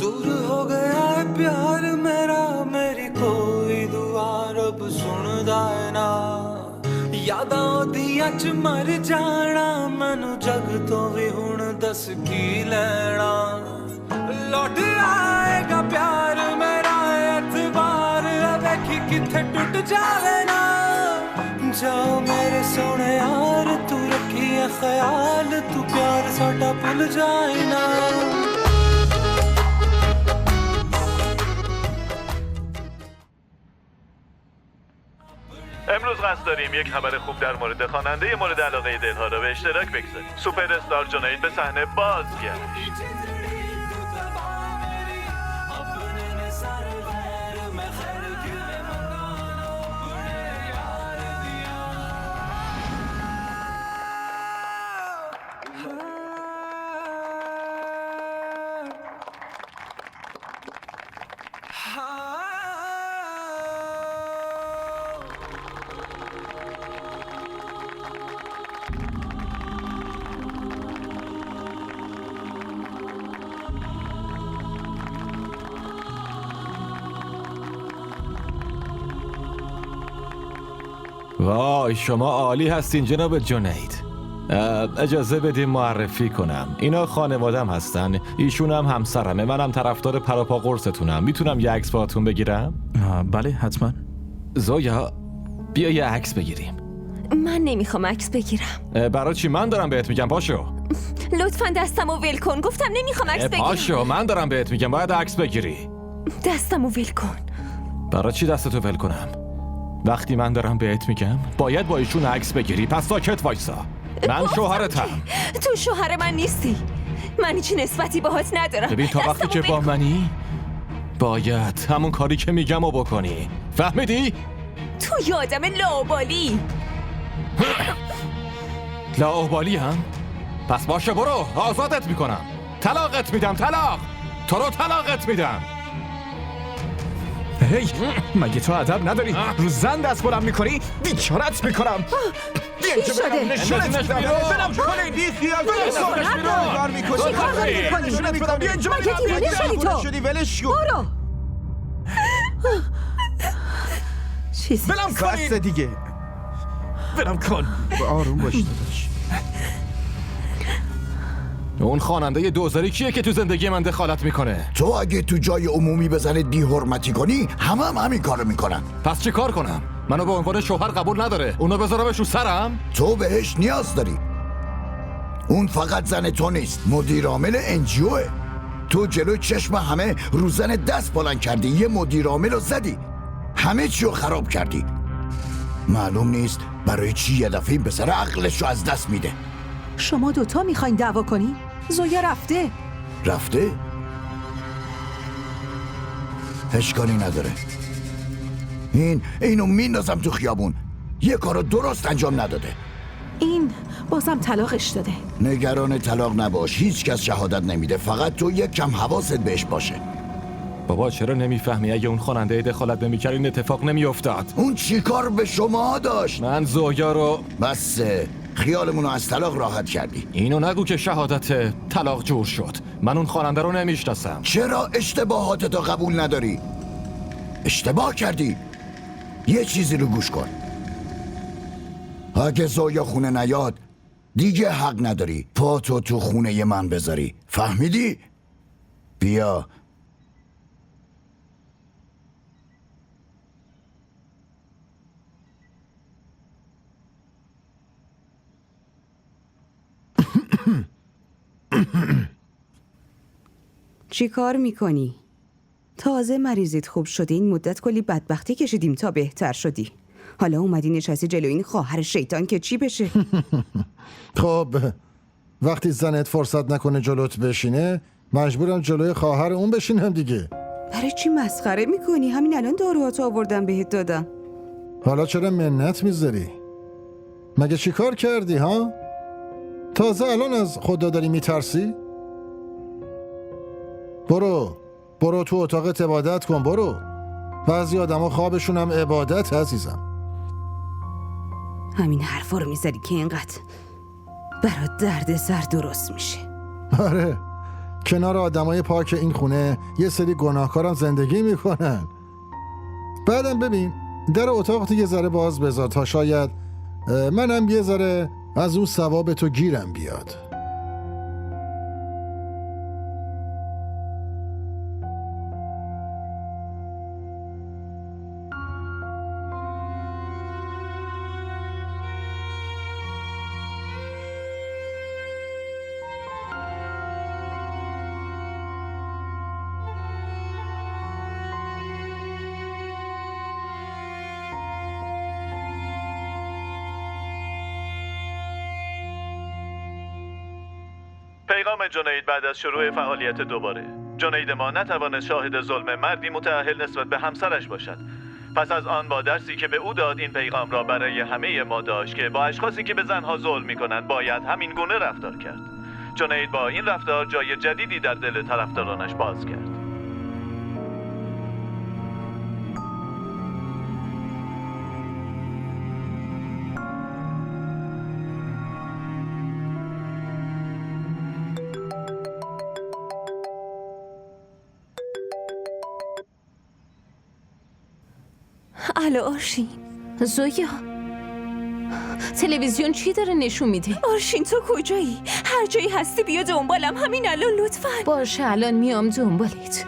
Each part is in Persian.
दूर हो गया है प्यार मेरा मेरी कोई दुआ रब सुनदा है ना यादां ओदियां च मर जाना मैनू जग तो भी हुण दस की लेना लौट आएगा प्यार मेरा एतबार वेखी किथे टुट जावे ना जाओ मेरे सोने यार तू रखी है ख्याल तू प्यार साडा भुल जाए ना امروز قصد داریم یک خبر خوب در مورد خواننده مورد علاقه دلها را به اشتراک بگذاریم. سوپر استار جنید به صحنه بازگشت. وای شما عالی هستین جناب جنید. اجازه بدیم معرفی کنم. اینا خانوادم هستن. ایشون هم همسرمه. منم طرفدار پراپا قرصتونم. میتونم یه عکس باهاتون بگیرم؟ بله حتما. زویا بیا یه عکس بگیریم. من نمیخوام عکس بگیرم. برای چی؟ من دارم بهت میگم پاشو. لطفاً دستمو ول کن. گفتم نمیخوام عکس بگیرم. پاشو من دارم بهت میگم باید عکس بگیری. دستمو ول کن. برای چی دستتو ول کنم؟ وقتی من دارم بهت میگم باید با ایشون عکس بگیری پس ساکت وایسا. من شوهرتم. تو شوهر من نیستی. من هیچ نسبتی باهات ندارم. ببین تا وقتی که با منی باید همون کاری که میگم رو بکنی. فهمیدی؟ تو یادم لاابالی. لاابالی هم؟ پس باشه برو آزادت میکنم. طلاقت میدم طلاق. تو رو طلاقت میدم. هی مگه تو ادب نداری؟ رو زن دست بلند میکنی؟ بیچارت میکنم. چی شده؟ نشونت میدم. برم کنید بی خیال چی کار داری میکنی؟ مگه دیوانه شدی تو؟ ولش کن. برو. چیزی برم کنید. بس دیگه. برم کن. آروم باش داداش. اون خواننده دوزاری کیه که تو زندگی من دخالت میکنه؟ تو اگه تو جای عمومی بزنت بی حرمتی کنی هم همین کارو میکنن. پس چی کار کنم؟ منو به عنوان شوهر قبول نداره. اونو بذارمش رو سرم؟ تو بهش نیاز داری. اون فقط زن تو نیست، مدیر عامل انجیوه. تو جلوی چشم همه رو زن دست بلند کردی، یه مدیر عامل رو زدی، همه چی رو خراب کردی. معلوم نیست برای چی یه دفعه این پسر عقلش رو از دست میده. شما دوتا میخواین دعوا کنی؟ زویا رفته. رفته؟ اشکالی نداره. اینو میندازم تو خیابون. یه کارو درست انجام نداده. این بازم طلاقش داده. نگران طلاق نباش، هیچ کس شهادت نمیده، فقط تو یک کم حواست بهش باشه. بابا چرا نمیفهمی؟ اگه اون خواننده دخالت نمیکرد این اتفاق نمیافتاد. اون چی کار به شما داشت؟ من زویا رو بس خیالمونو از طلاق راحت کردی. اینو نگو که شهادت طلاق جور شد. من اون خواننده رو نمیشناسم. چرا اشتباهاتتو قبول نداری؟ اشتباه کردی. یه چیزی رو گوش کن. اگه زویا خونه نیاد دیگه حق نداری پاتو تو خونه من بذاری. فهمیدی؟ بیا. چی کار میکنی؟ تازه مریضیت خوب شدی، این مدت کلی بدبختی کشیدیم تا بهتر شدی. حالا اومدی نشستی جلو این خواهر شیطان که چی بشه؟ خب وقتی زنت فرصت نکنه جلوت بشینه مجبورم جلوی خواهر اون بشینم دیگه. برای چی مسخره میکنی؟ همین الان داروهاتو آوردم بهت دادم. حالا چرا منت میذاری؟ مگه چی کار کردی ها؟ تازه الان از خدا داری میترسی؟ برو تو اتاقت عبادت کن. برو. بعضی آدم ها خوابشون هم عبادت عزیزم. همین حرفا رو میذاری که اینقدر برات درد سر درست میشه. آره کنار آدمای پاک این خونه یه سری گناهکارم زندگی میکنن. بعدم ببین در اتاق یه ذره باز بذار تا شاید منم یه ذره از اون ثواب تو گیرم بیاد. پیغام جنید بعد از شروع فعالیت دوباره. جنید ما نتوانست شاهد ظلم مردی متأهل نسبت به همسرش باشد. پس از آن با درسی که به او داد این پیغام را برای همه ما داشت که با اشخاصی که به زنها ظلم می‌کنند باید همین گونه رفتار کرد. جنید با این رفتار جای جدیدی در دل طرفدارانش باز کرد. الو آرشین. زویا تلویزیون چی داره نشون میده؟ آرشین تو کجایی؟ هر جایی هستی بیا دنبالم همین الان لطفاً. باشه الان میام دنبالت.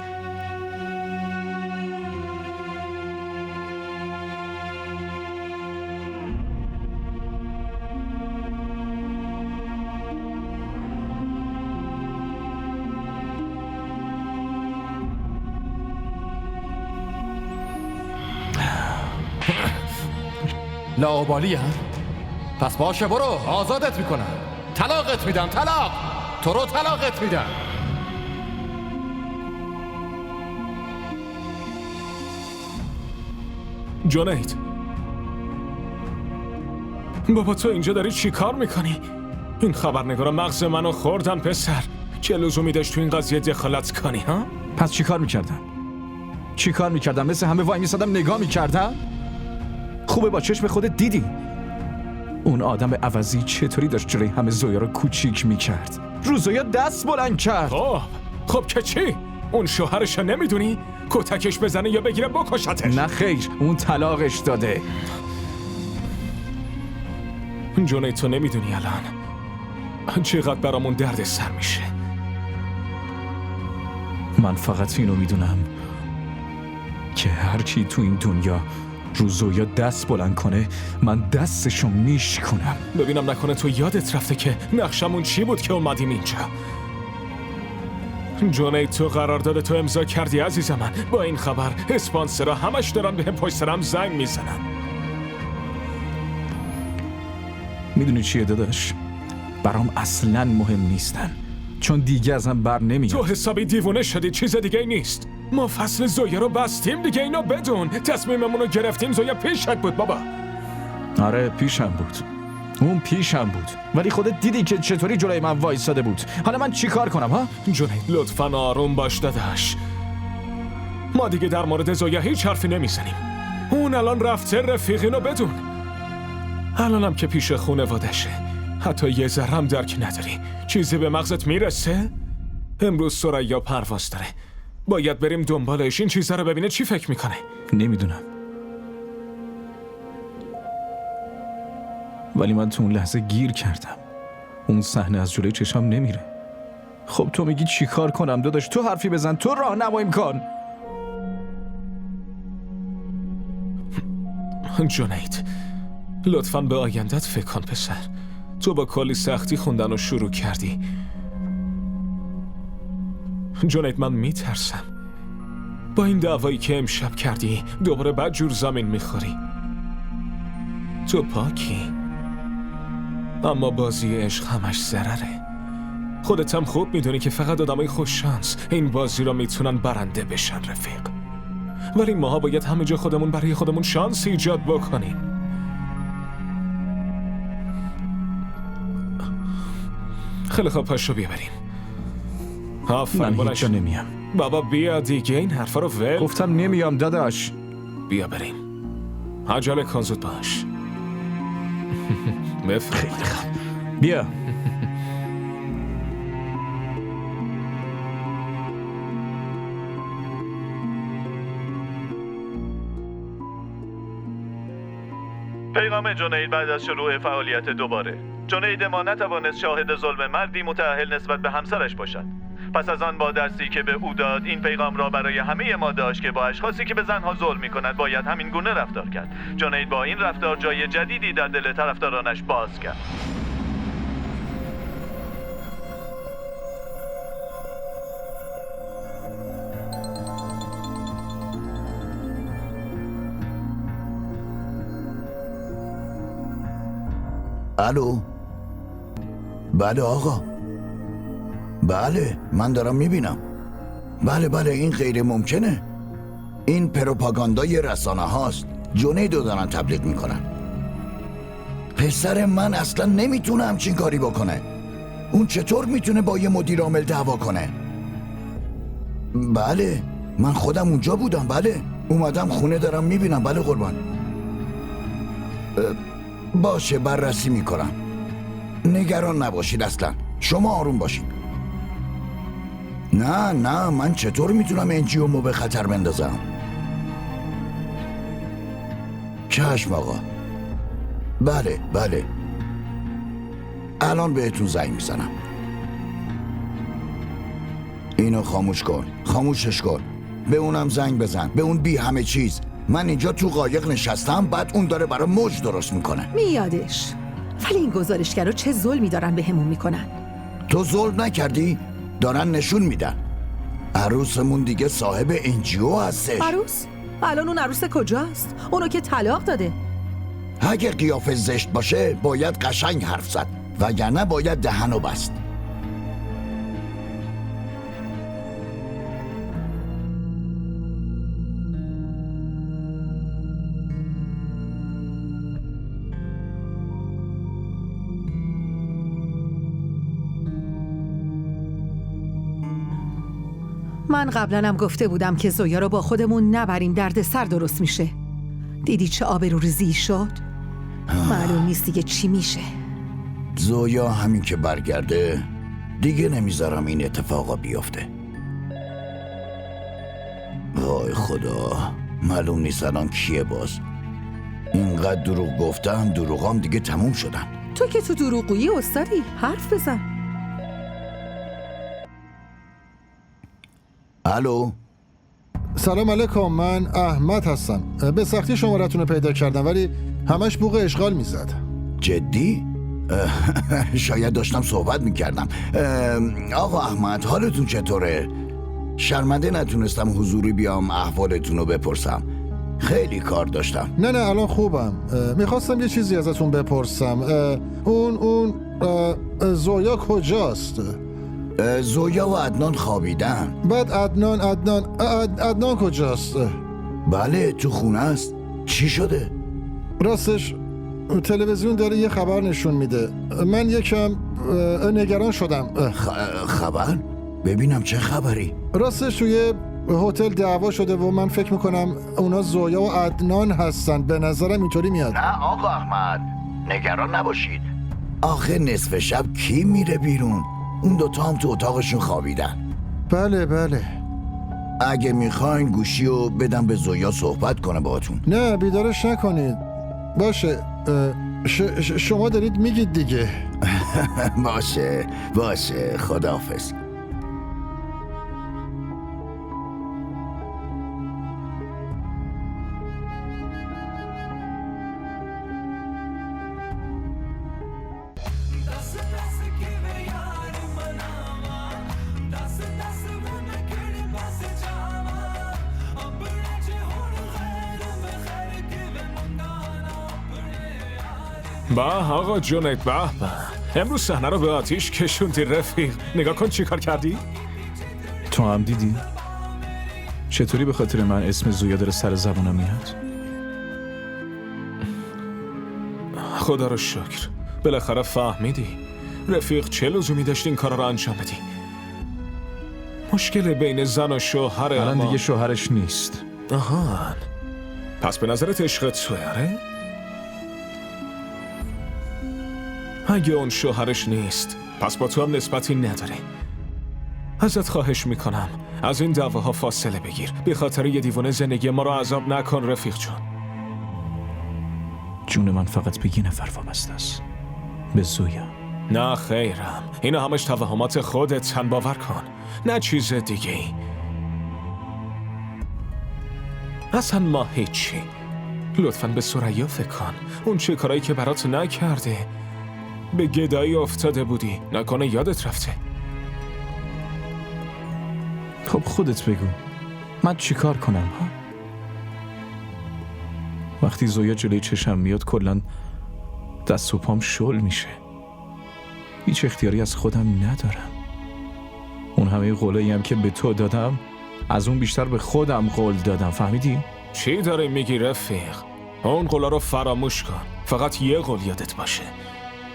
لاابالی هم؟ پس باشه برو آزادت میکنم. طلاقت میدم. طلاق تو رو طلاقت میدم. جنید بابا تو اینجا داری چی کار میکنی؟ این خبرنگارا مغز منو خوردن پسر. چه لزومی داشت تو این قضیه دخالت کنی ها؟ پس چی کار میکردم؟ چی کار میکردم؟ مثل همه وای میسادم نگاه میکردم؟ خوبه با چشم خودت دیدی اون آدم عوضی چطوری داشت جلوی همه زویا رو کوچیک میکرد. رو زویا دست بلند کرد. خب که چی؟ اون شوهرش نمیدونی؟ کتکش بزنه یا بگیره بکشتش؟ نه خیر اون طلاقش داده. جنید تو نمیدونی الان چقدر برامون درد سر میشه. من فقط اینو میدونم که هرچی تو این دنیا رو زویا دست بلند کنه من دستشو میشکنم. ببینم نکنه تو یادت رفته که نقشمون چی بود که اومدیم اینجا. جنید تو قرارداد تو امضا کردی عزیز من. با این خبر اسپانسرها همش دارن بهم پشت سرم زنگ میزنن. میدونی چیه داداش؟ برام اصلاً مهم نیستن چون دیگه ازم بر نمیاد. تو حسابی دیوونه شدی. چیز دیگه نیست. ما فصل زویا رو بستیم دیگه. اینو بدون تصمیممون رو گرفتیم. زویا پیشت بود بابا. آره پیشم بود. اون پیشم بود ولی خودت دیدی که چطوری جلوی من وایساده بود. حالا من چی کار کنم ها؟ جنید لطفاً آروم باش داداش. ما دیگه در مورد زویا هیچ حرفی نمیزنیم. اون الان رفته رفیقینو بدون. الانم که پیش خونوادشه. حتی یه ذرم درک نداری. چیزی به مغزت میرسه؟ امروز ثریا پرواز داره. باید بریم دنبالش. این چیزا رو ببینه چی فکر میکنه. نمیدونم ولی من تو اون لحظه گیر کردم. اون صحنه از جلوی چشم نمیره. خب تو میگی چی کار کنم داداش؟ تو حرفی بزن. تو راهنماییم کن. جنید لطفاً به آیندت فکر کن پسر. تو با کلی سختی خوندن رو شروع کردی. جنید من میترسم با این دعوایی که امشب کردی دوباره بدجور زمین میخوری. تو پاکی اما بازی عشق همش ضرره. خودت هم خوب میدونی که فقط آدمای خوش شانس این بازی رو میتونن برنده بشن رفیق. ولی ماها باید همه جا خودمون برای خودمون شانس ایجاد بکنیم. خیلی خوب پاشو بیا بریم. من هیچ جا نمیام. بابا بیا دیگه این حرفا رو ول. گفتم نمیام داداش. بیا بریم. عجله کن زود باش. خیلی خوب بیا. پیغام جنید بعد از شروع فعالیت دوباره. جنید ما نتوانست شاهد ظلم مردی متأهل نسبت به همسرش باشد. پس از آن با درسی که به او داد این پیغام را برای همه ما داشت که با اشخاصی که به زنها ظلم می‌کند باید همین گونه رفتار کرد. جنید با این رفتار جای جدیدی در دل طرفدارانش باز کرد. الو. بله آقا. بله من دارم میبینم. بله این غیر ممکنه. این پروپاگاندای رسانه هاست. جنیدو دارن تبلیغ میکنن. پسر من اصلا نمیتونه همچین کاری بکنه. اون چطور میتونه با یه مدیر عامل دعوا کنه؟ بله من خودم اونجا بودم. بله اومدم خونه دارم میبینم. بله قربان. باشه بررسی میکنم. نگران نباشید اصلا. شما آروم باشید. نه من چطور میتونم انجیومو به خطر بندازم؟ چشم آقا. بله الان بهتون زنگ میزنم. اینو خاموش کن. خاموشش کن. به اونم زنگ بزن. به اون بی همه چیز. من اینجا تو قایق نشستم بعد اون داره برای موج درست میکنه. میادش. ولی این گزارشگرا چه ظلمی دارن بهمون میکنن؟ تو ظلم نکردی؟ دارن نشون میدن. عروسمون دیگه صاحب انجیو هستش. عروس؟ الان اون عروس کجاست؟ اونو که طلاق داده. اگه قیافه زشت باشه باید قشنگ حرف زد وگرنه باید دهنو بست. من قبلا هم گفته بودم که زویا رو با خودمون نبریم، دردسر درست میشه. دیدی چه آبروریزی شد؟ معلوم نیست دیگه چی میشه. زویا همین که برگرده دیگه نمیذارم این اتفاقا بیفته. وای خدا، معلوم نیست الان کیه باز. اینقدر دروغ گفتم، دروغام دیگه تموم شدن. تو که تو دروغگویی استادی، حرف بزن. الو. سلام علیکم، من احمد هستم. به سختی شمارتون رو پیدا کردم ولی همش بوق اشغال میزد. جدی؟ شاید داشتم صحبت میکردم. آقا احمد حالتون چطوره؟ شرمنده نتونستم حضوری بیام احوالتون رو بپرسم. خیلی کار داشتم. نه الان خوبم. میخواستم یه چیزی ازتون بپرسم. اون زویا کجاست؟ زویا و عدنان خوابیدن. بعد عدنان کجاست؟ بله تو خونه است. چی شده؟ راستش تلویزیون داره یه خبر نشون میده. من یکم نگران شدم. خبر؟ ببینم چه خبری؟ راستش توی هتل دعوا شده و من فکر میکنم اونا زویا و عدنان هستن. به نظرم اینطوری میاد. نه آقا احمد نگران نباشید. آخه نصف شب کی میره بیرون؟ اون دوتا هم تو اتاقشون خوابیدن. بله اگه میخواین گوشی رو بدم به زویا صحبت کنه باهاتون. نه بیدارش نکنید. باشه شما دارید میگید دیگه. باشه خداحافظ. به آقا جنید، به امروز صحنه رو به آتیش کشوندی رفیق. نگاه کن چی کار کردی؟ تو هم دیدی؟ چطوری به خاطر من اسم زویا داره سر زبونم میاد؟ خدا رو شکر بالاخره فهمیدی. رفیق چه لزومی داشت این کارا رو انجام بدی؟ مشکل بین زن و شوهر الان دیگه شوهرش نیست. آهان پس به نظرت عشقت توه؟ آره؟ اگه اون شوهرش نیست پس با تو هم نسبتی نداره. ازت خواهش میکنم از این دعواها فاصله بگیر. به خاطر یه دیوانه زندگی ما رو عذاب نکن رفیق جان. جون من فقط به یه نفر وابسته است، به زویا. نه خیرم، اینا همش توهمات خودت، باور کن، نه چیز دیگه ای. اصلا ما هیچی. لطفاً به ثریا فکر کن. اون چه کارایی که برات نکرده. به گدایی افتاده بودی، نکنه یادت رفته. خب خودت بگو، من چی کار کنم ها؟ وقتی زویا جلوی چشم میاد کلاً دست و پام شل میشه. هیچ اختیاری از خودم ندارم. اون همه قولایی هم که به تو دادم، از اون بیشتر به خودم قول دادم، فهمیدی؟ چی داری میگی رفیق؟ اون قولا رو فراموش کن. فقط یه قول یادت باشه،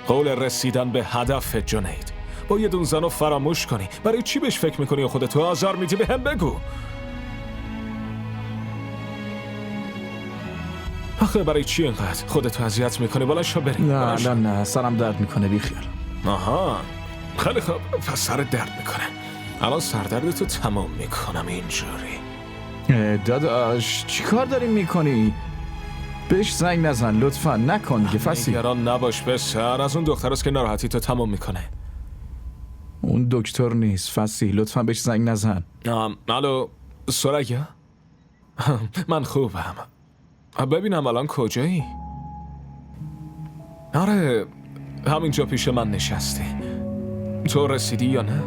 قول رسیدن به هدف. جنید، با یه دون زن رو فراموش کنی. برای چی بهش فکر میکنی و خودتو آزار میدی؟ به هم بگو. آخه برای چی اینقدر خودتو اذیت میکنی؟ بالا شو بریم. نه سرم درد میکنه، بیخیال. آها خیلی خوب، پس سرت درد میکنه. الان سردردتو تمام میکنم اینجوری. داداش چی کار داری میکنی؟ بهش زنگ نزن لطفا، نکن دیگه فصیح. نگران نباش پسر، از اون دختر است که ناراحتی تو تمام میکنه. اون دکتر نیست فصیح، لطفا بهش زنگ نزن. الو ثریا؟ من خوبم. ببینم الان کجایی؟ آره همینجا پیش من نشستی. تو رسیدی یا نه؟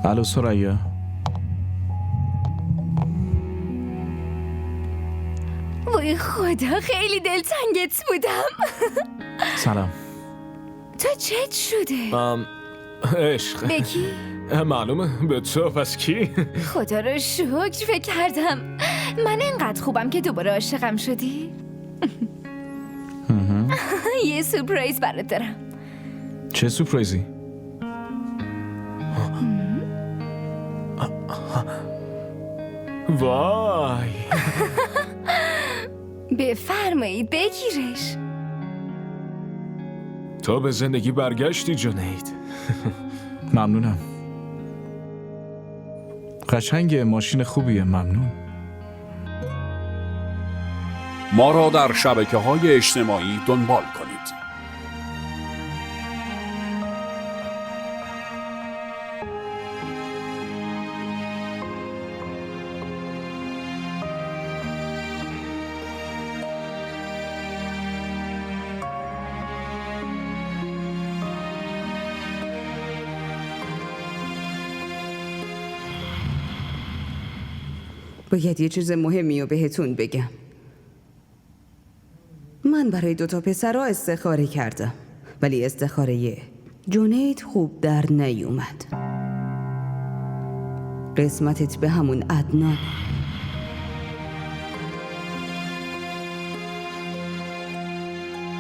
الو ثریا؟ وای خدا، خیلی دلتنگت بودم. سلام. تو چت شده؟ عشق. به کی؟ معلومه به تو، پس کی؟ خدا رو شکر فکر کردم من اینقدر خوبم که دوباره عاشقم شدی. یه سورپرایز برات دارم. چه سورپرایزی؟ وای. بفرمایید بگیرش. تو به زندگی برگشتی جنید. ممنونم. قشنگه، ماشین خوبیه، ممنون. ما را در شبکه‌های اجتماعی دنبال کنید. باید یه چیز مهمی رو بهتون بگم. من برای 2 پسرها استخاره کردم، ولی استخاره جنید خوب در نیومد. قسمتت به همون عدنان.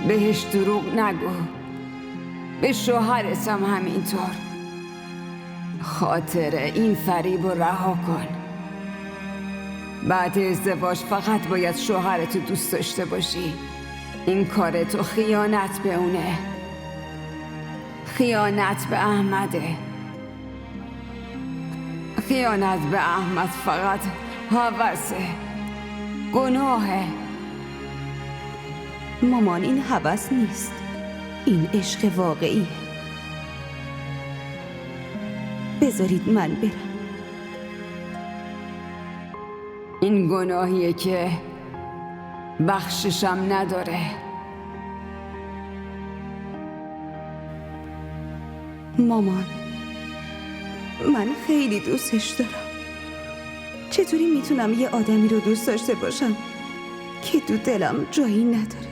بهش دروغ نگو، به شوهرت هم همینطور. خاطر این فریب رو رها کن. بعد ازدواج فقط باید شوهرتو دوست داشته باشی. این کار تو خیانت به اونه، خیانت به احمده. خیانت به احمد فقط هوسه، گناهه. مامان این هوس نیست، این عشق واقعیه. بذارید من برم. این گناهیه که بخششم نداره. مامان، من خیلی دوستش دارم. چطوری میتونم یه آدمی رو دوست داشته باشم که تو دلم جایی نداره؟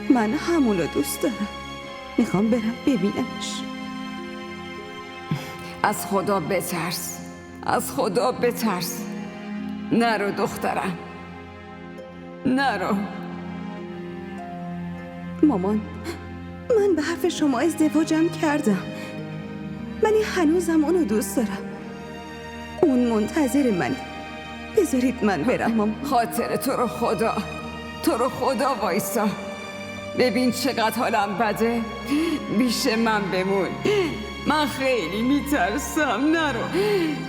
من همون رو دوست دارم. میخوام برم ببینمش. از خدا بترس، از خدا بترس. نرو دخترم، نرو. مامان، من به حرف شما ازدواجم کردم، ولی هنوزم اونو دوست دارم. اون منتظر منه. بذارید من برم مامان. خاطر تو رو خدا، تو رو خدا وایسا. ببین چقدر حالم بده. بیش من بمون، من خیلی میترسم. نرو،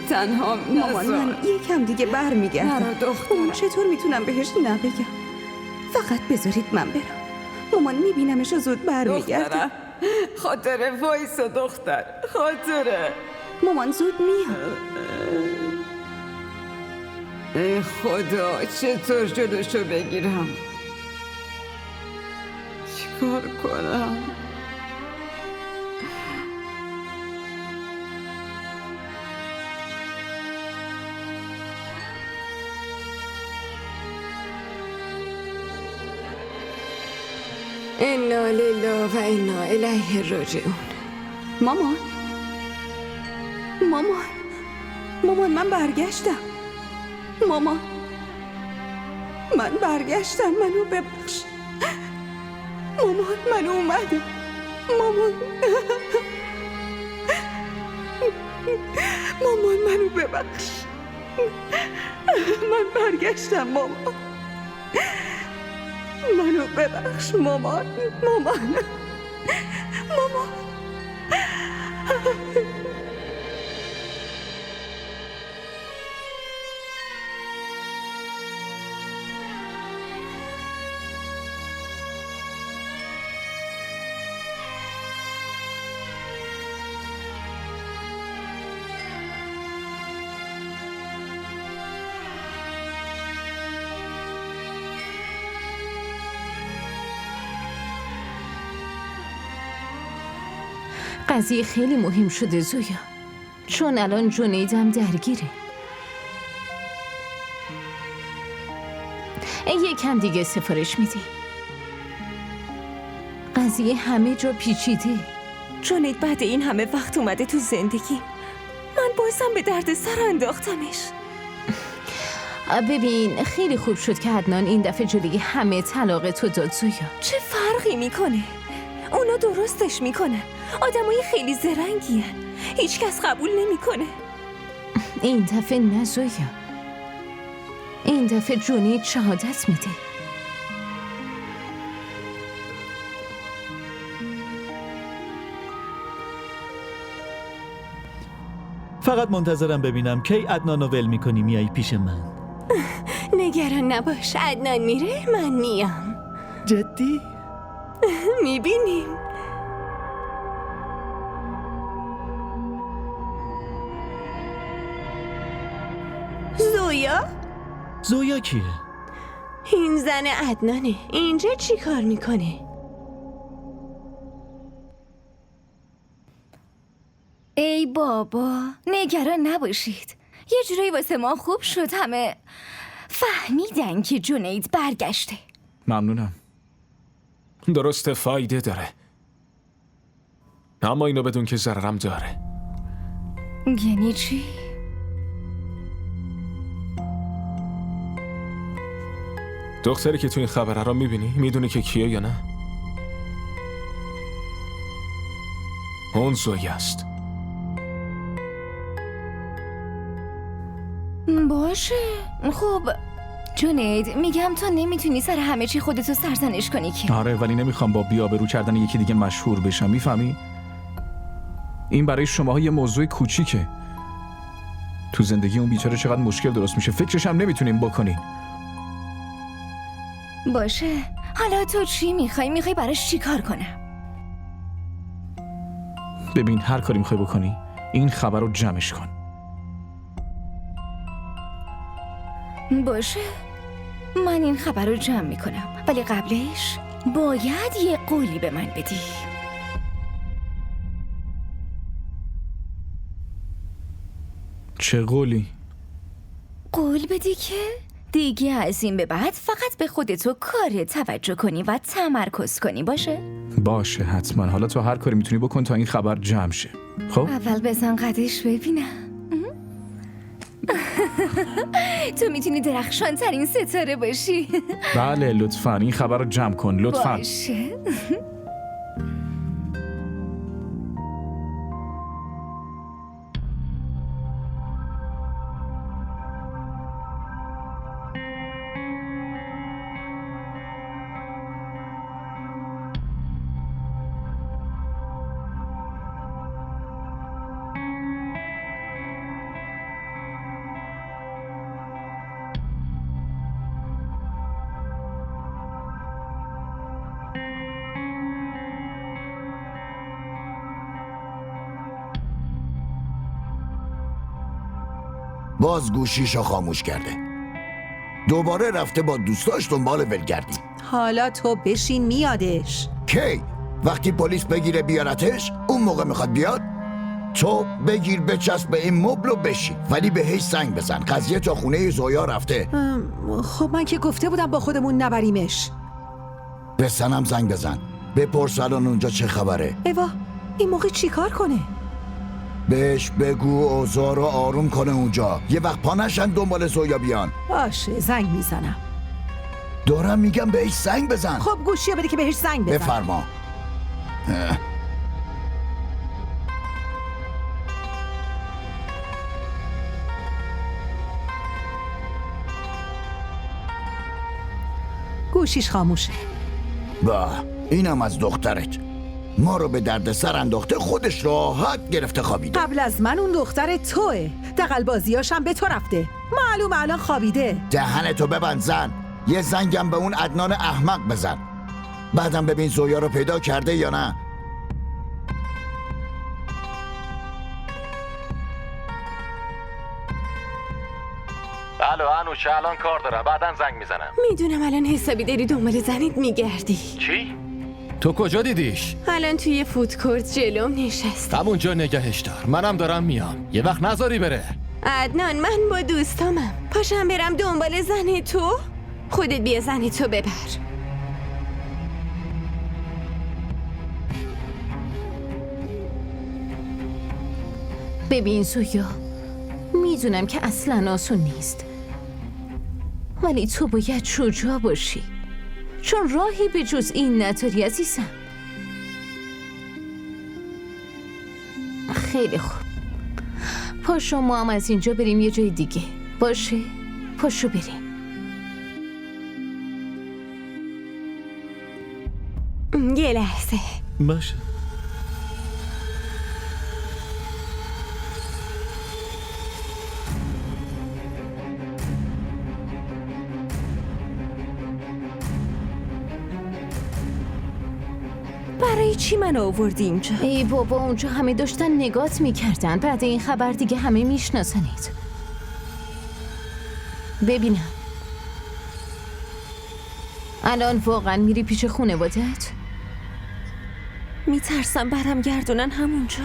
تنها مامان، من یکم دیگه برمیگردم. نرو دخترم. اون چطور میتونم بهش نبگم؟ فقط بذارید من برم. مامان میبینمش و زود برمیگردم. دخترم، خاطره وایسا دختر، خاطره. مامان زود میاد. ای خدا، چطور جلوشو بگیرم؟ چیکار کنم؟ انا لله و انا الیه راجعون. مامان من برگشتم. مامان من برگشتم، منو ببخش. مامان من اومدم. مامان منو ببخش. من برگشتم مامان. منو ببخش مامان. قضیه خیلی مهم شده زویا، چون الان جنیدم درگیره. یکم دیگه سفارش میدی. قضیه همه جا پیچیده. جنید بعد این همه وقت اومده تو زندگی، من بازم به درد سر انداختمش. ببین خیلی خوب شد که عدنان این دفعه جلوی همه طلاق تو داد زویا. چه فرقی میکنه؟ اونا درستش میکنن. آدمای خیلی زرنگی هن. هیچ کس قبول نمیکنه. این دفعه نه زویا، این دفعه جنید شهادت میده. فقط منتظرم ببینم کی عدنانو ول میکنی میای پیش من. نگران نباش، عدنان میره من میام. جدی؟ میبینیم. زویا کیه؟ این زن عدنانه. اینجا چی کار میکنه؟ ای بابا، نگران نباشید. یه جورایی واسه ما خوب شد، همه فهمیدن که جنید برگشته. ممنونم. درسته فایده داره، اما اینو بدون که ضررم داره. یعنی چی؟ دختری که تو این خبره رو میبینی میدونی که کیه یا نه؟ اون زوی است. باشه خب جنید، میگم تو نمیتونی سر همه چی خودتو سرزنش کنی که. آره، ولی نمیخوام با بی‌آبرو کردن یکی دیگه مشهور بشم، میفهمی؟ این برای شماها یه موضوع کوچیکه. تو زندگی اون بیچاره چقدر مشکل درست میشه، فکرش هم نمیتونیم بکنین. باشه، حالا تو چی میخوای براش چی کار کنم؟ ببین هر کاری میخوای بکنی این خبر رو جمعش کن. باشه، من این خبر رو جمع میکنم، ولی قبلش باید یه قولی به من بدی. چه قولی؟ قول بدی که دیگه از این به بعد فقط به خودتو کار توجه کنی و تمرکز کنی. باشه حتما. حالا تو هر کاری میتونی بکن تا این خبر جمع شه. خب اول بزن قدش ببینم. تو میتونی درخشان ترین ستاره باشی. بله لطفا این خبر رو جمع کن لطفا. باشه. باز گوشیشو خاموش کرده. دوباره رفته با دوستاش دنبال ولگردی. حالا تو بشین میادش. کی؟ وقتی پلیس بگیره بیارتش اون موقع میخواد بیاد؟ تو بگیر بچسب به این مبل و بشین، ولی بهش سنگ بزن. قضیه تا خونه زویا رفته. خب من که گفته بودم با خودمون نبریمش. به سنم زنگ بزن، بپرس الان اونجا چه خبره. ایوا این موقع چی کار کنه؟ بهش بگو اوضاع رو آروم کنه اونجا، یه وقت پا نشن دنبال زویا بیان. باشه زنگ میزنم. دارم میگم بهش زنگ بزن. خب گوشیو بده که بهش زنگ بزن. بفرما. گوشیش خاموشه. با اینم از دخترت، ما رو به درد سر انداخته، خودش راحت گرفته خوابیده. قبل از من اون دختر توه. دغل‌بازیاشم به تو رفته. معلوم الان خوابیده. دهنتو ببند زن. یه زنگم به اون عدنان احمق بزن. بعدم ببین زویا رو پیدا کرده یا نه. الو انوشه، الان کار دارم، بعدن زنگ میزنم. میدونم الان حسابی داری دنبال زنت میگردی. چی؟ تو کجا دیدیش؟ الان توی فودکورت جلوم نشست. همونجا نگهش دار، منم دارم میام. یه وقت نذاری بره. عدنان من با دوستامم، پاشم برم دنبال زن تو؟ خودت بیا زن تو ببر. ببین زویا، میدونم که اصلا آسون نیست، ولی تو باید شجاع باشی، چون راهی به جز این نداری عزیزم. خیلی خوب، پاشو ما هم از اینجا بریم یه جای دیگه. باشه پاشو بریم. یه لحظه. باشه. برای چی من آوردی اینجا؟ ای بابا، اونجا همه داشتن نگات میکردن. بعد این خبر دیگه همه میشناسنید. ببینم الان واقعا میری پیش خانواده‌ات؟ میترسم برم گردونن همونجا.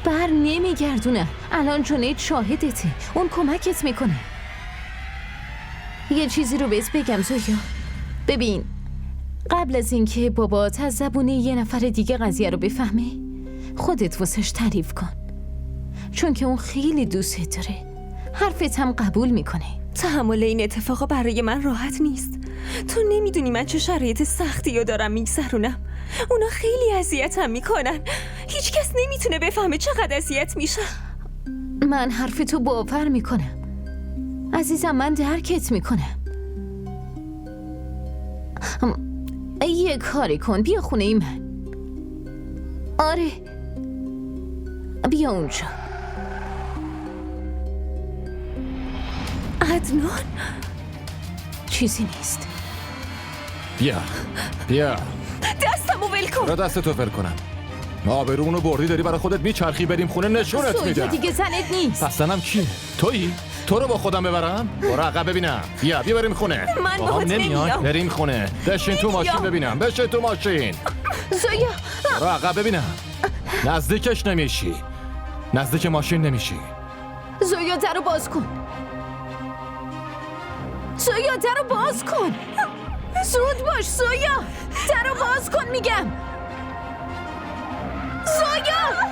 بر نمیگردونن. الان جنید شاهدته، اون کمکت میکنه. یه چیزی رو بهت بگم زویا. ببین، قبل از اینکه بابات از زبون یه نفر دیگه قضیه رو بفهمه، خودت واسش تعریف کن، چون که اون خیلی دوست داره. حرفت هم قبول میکنه. تحمل این اتفاقا برای من راحت نیست. تو نمیدونی من چه شرایط سختی رو دارم میگذرونم. اونا خیلی اذیتم میکنن. هیچ کس نمیتونه بفهمه چقدر اذیت میشم. من حرفتو باور میکنم عزیزم، من درکت میکنم. یه کاری کن، بیا خونه من. آره بیا اونجا. عدنان؟ چیزی نیست. بیا دستمو ول کن. را دستتو ول کنم. آبرونو بردی، داری برای خودت میچرخی. بریم خونه نشونت میدم. دیگه زنت نیست. پس زنم کیه؟ تویی؟ تو رو با خودم ببرم؟ برو عقب ببینم. بیا بریم خونه. من باهات نمیام. بریم خونه. بشین تو ماشین ببینم. بشین تو ماشین. زویا برو عقب ببینم. نزدیکش نمیشی. نزدیک ماشین نمیشی. زویا درو باز کن. زویا درو باز کن. زود باش زویا، درو باز کن میگم. زویا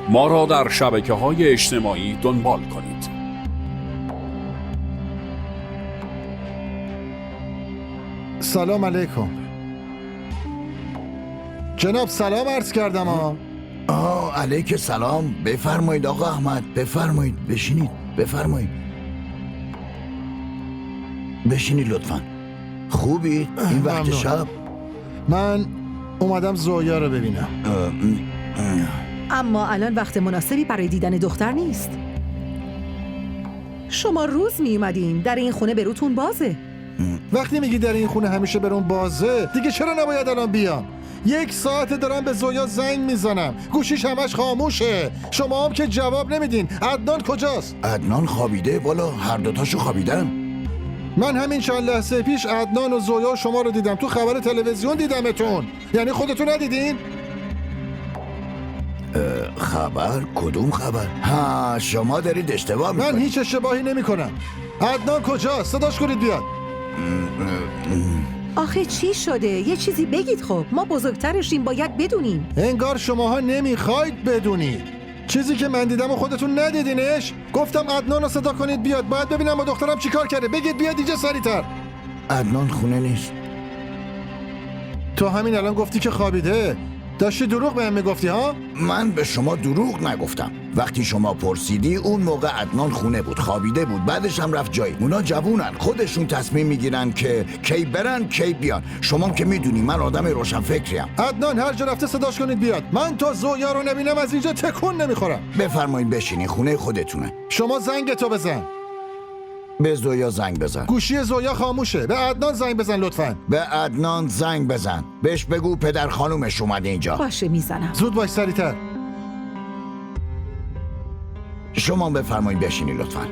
ما را در شبکه‌های اجتماعی دنبال کنید. سلام علیکم جناب. سلام عرض کردم. علیک سلام. بفرمایید آقا احمد، بفرمایید. بشینید. بفرمایید بشینید لطفا. خوبید این وقت شب؟ من اومدم زویا رو ببینم. اما الان وقت مناسبی برای دیدن دختر نیست. شما روز می اومدین، در این خونه بروتون بازه. وقتی میگی در این خونه همیشه برون بازه، دیگه چرا نباید الان بیام؟ 1 ساعت دارم به زویا زنگ میزنم، گوشیش همش خاموشه. شما هم که جواب نمیدین. عدنان کجاست؟ عدنان خوابیده. والا هر دوتاشو خوابیدن. من همین چند لحظه پیش عدنان و زویا و شما رو دیدم. تو خبر تلویزیون دیدمتون. یعنی خودتون ندیدین؟ خبر؟ کدوم خبر؟ ها، شما دارید اشتباه میکنید. من هیچ اشتباهی نمی کنم. عدنان کجاست؟ صداش کنید بیاد. آخه چی شده؟ یه چیزی بگید خب. ما بزرگترشیم، باید بدونیم. انگار شماها نمیخواید بدونید. چیزی که من دیدم و خودتون ندیدینش. گفتم عدنان رو صدا کنید بیاد. باید ببینم با دخترم چیکار کرده. بگید بیاد اینجا سریعتر. عدنان خونه نیست. تو همین الان گفتی که خوابیده. داشتی دروغ بهم میگفتی ها؟ من به شما دروغ نگفتم. وقتی شما پرسیدی اون موقع عدنان خونه بود، خوابیده بود، بعدش هم رفت جایی. اونا جوونن، خودشون تصمیم میگیرن که کی برن کی بیان. شما که میدونی من آدم روشن فکریم. عدنان هر جا رفته صداش کنید بیاد. من تا زویا رو نبینم از اینجا تکون نمیخورم. بفرمایید بشینی، خونه خودتونه. شما زنگ تو بزن. به زویا زنگ بزن. گوشی زویا خاموشه. به عدنان زنگ بزن لطفاً. به عدنان زنگ بزن. بهش بگو پدر خانومش اومده اینجا. باشه میزنم. زود باش سریعتر. شما بفرمایید بشینی لطفاً.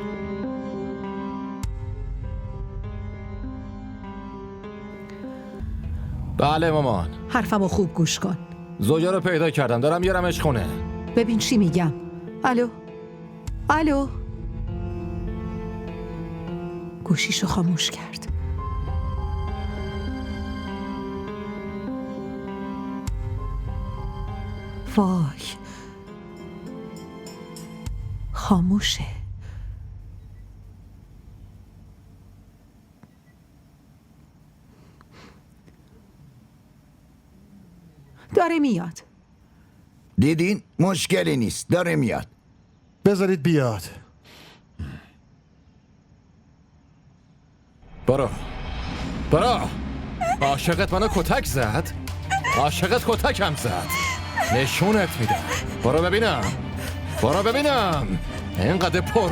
بله مامان. حرفمو خوب گوش کن. زویا رو پیدا کردم، دارم میارمش خونه. ببین چی میگم. الو. الو. گوشیشو خاموش کرد. وای. خاموشه. داره میاد. دیدین؟ مشکلی نیست، داره میاد. بذارید بیاد. برو. عاشقت منو کتک زد. عاشقت کتکم زد. نشونت میدم. برو ببینم. اینقدر پر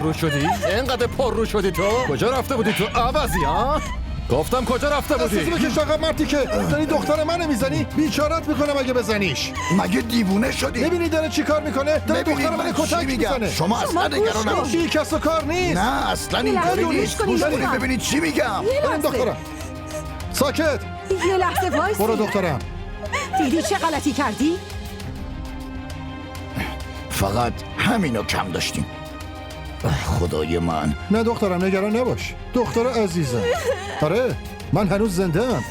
رو شدی تو. کجا رفته بودی تو عوضی ها؟ گفتم کجا رفته بودی؟ دستتو بکش آقا مرتی که داری دختر منو میزنی. بیچارت میکنم اگه بزنیش. مگه دیوونه شدی؟ ببینی داره چی کار میکنه؟ داره دختر منو کتک میزنه. شما اصلا نگران نباشید. بی کس و کار نیست. نه اصلا اینطوری نیست. گوش کنید ببینید چی میگم. بریم دخترم. ساکت. یه لحظه وایسی. برو دخترم. دیدی چه غلطی کردی؟ فقط همینو کم داشتیم. خدای من. نه دخترم نگران نباش. دختر عزیزم. آره من هنوز زنده ام.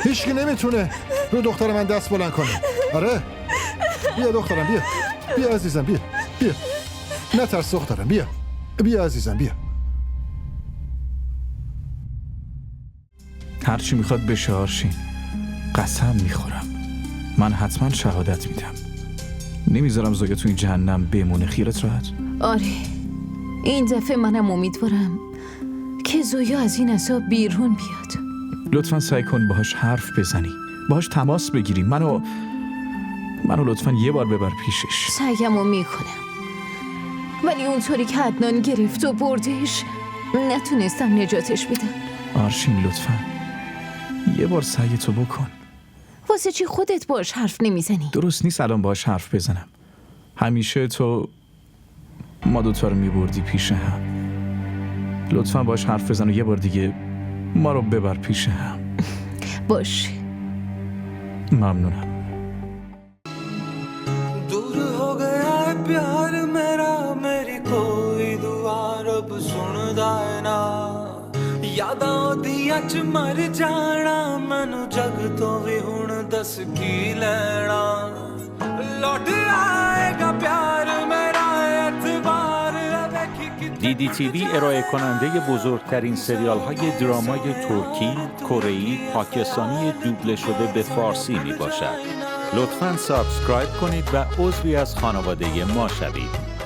هیچکی نمیتونه رو دختر من دست بلند کنه. آره بیا دخترم بیا عزیزم بیا نترس دخترم بیا عزیزم بیا. هرچی میخواد بشه آرشین. قسم میخورم من حتما شهادت میدم. نمیذارم زویا تو این جهنم بمونه. خیرت راحت. آره این دفعه منم امیدوارم که زویا از این عذاب بیرون بیاد. لطفا سعی کن باهاش حرف بزنی، باهاش تماس بگیری. منو لطفا یه بار ببر پیشش. سعیمو میکنم ولی اونطوری که عدنان گرفت و بردش نتونستم نجاتش بدم. آرشین لطفا یه بار سعیتو بکن. واسه چی خودت باهاش حرف نمیزنی؟ درست نیست الان باهاش حرف بزنم. همیشه تو ما دوتا رو میبردی پیش هم. لطفا باهاش حرف بزن و یه بار دیگه ما رو ببر پیش هم. باشه. ممنونم. दूर हो गया है प्यार मेरा मेरी कोई दुआ रब सुनदा है ना यादां दियां च मर जाना मैनू जग तो भी हुण दस की लेना लौट आएगा प्यार मेरा एतबार دیدی تیوی ارائه کننده بزرگترین سریال های درامای ترکی، کره‌ای، پاکستانی دوبله شده به فارسی می باشد. لطفاً سابسکرایب کنید و عضوی از خانواده ما شوید.